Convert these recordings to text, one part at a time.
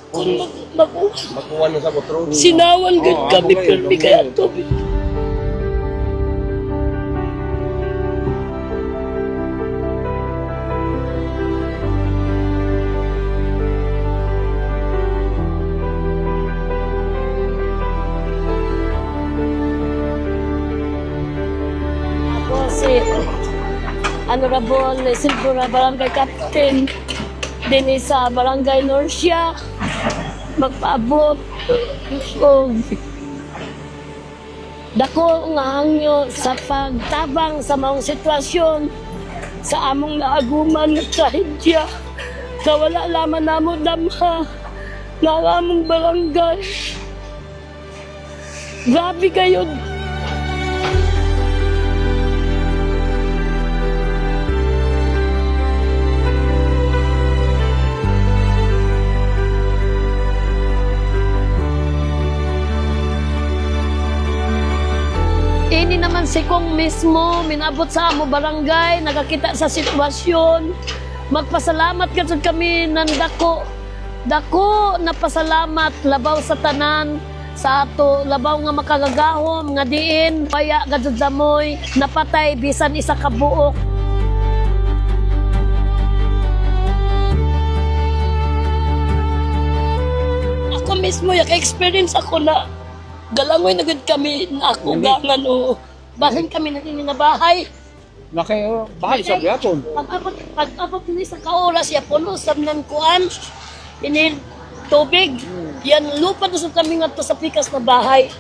kung mag Makuha na sa botro. sinawan gud kami pero kaya to. Ako si Honorable Silvura Barangay Captain din sa Barangay Norcia magpaabot og dako nga hangyo sa pagtabang sa maong sitwasyon sa among naaguman nga trahedya na wala lamang namo damha na ang among barangay. Grabe kayo. Ini naman si Kong mismo, minabot sa amo barangay, nakakita sa sitwasyon. Magpasalamat kasi kami ng dako na pasalamat, labaw sa tanan, sa ato, labaw nga makagagahom, nga diin, kaya gadud damoy, napatay, bisan isa ka buok. Ako mismo, experience ako na galangoy na gud kami na ako gangan o bahin kami na din na bahay. Bahay sa gyapon. Pag-abot ni sa kaoras ya puno sa nan kuan ini tubig. Yan lupa na sa kami ngadto sa pikas na bahay.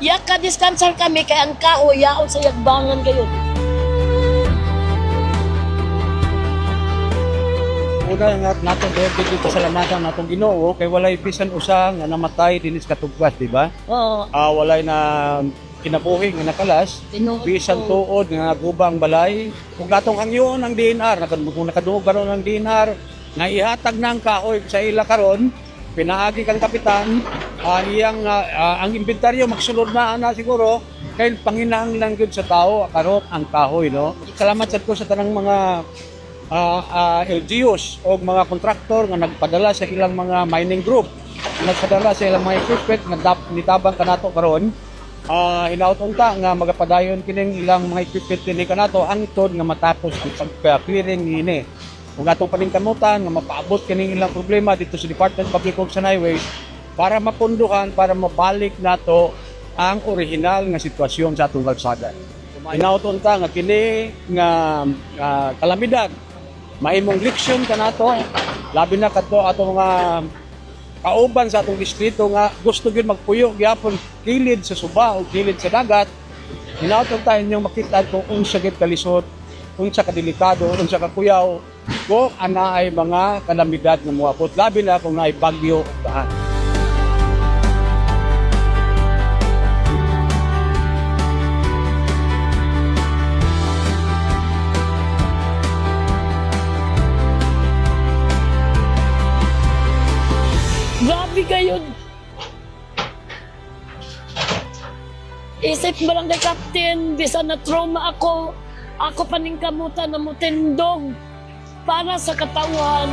Ya ka diskansar kami kay ang kahoy yaon sa yagbangan kayo. Una nga nato dito salamatan natong Ginoo kay walay bisan usa nga namatay dinis katugwas, di ba? Oo. Walay na kinabuhi nga nakalas, bisan tuod nga gubang balay. Kung atong hangyon ang DNR, kung nakadungog karon ang DNR, nga ihatag ng kahoy sa ila karon, pinaagi kang kapitan, ang inventaryo magsulod na siguro kay panginahanglan gyud sa tao karon ang kahoy, no? Salamat sad ko sa tanang mga LGUs o mga kontraktor nga nagpadala sa ilang mga mining group, nagpadala sa ilang mga equipment nga nitabang kanato karon. Hinauton ta nga magapadayon kining ilang mga equipment dinhi kanato angtod nga matapos ang clearing niini. Kung atong paningkamutan nga mapaabot kining ilang problema dito sa Department of Public Works and Highways para mapunduhan, para mabalik nato ang original nga sitwasyon sa atong kalsada. Hinauton ta nga kini nga kalamidad maimong leksyon kanato, labi na kadto ato mga kauban sa atong distrito nga gusto gyud magpuyo gyapon kilid sa suba o kilid sa dagat. Hinauton tayo ninyong makita kung unsa gyud kalisod, unsa kadelikado, unsa kakuyaw kung ana ay mga kalamidad nga moabot, labi na kung naay bagyo daan. Grabe kayo. Isip barangay captain, bisan na trauma ako paningkamutan na mutindog para sa katauhan.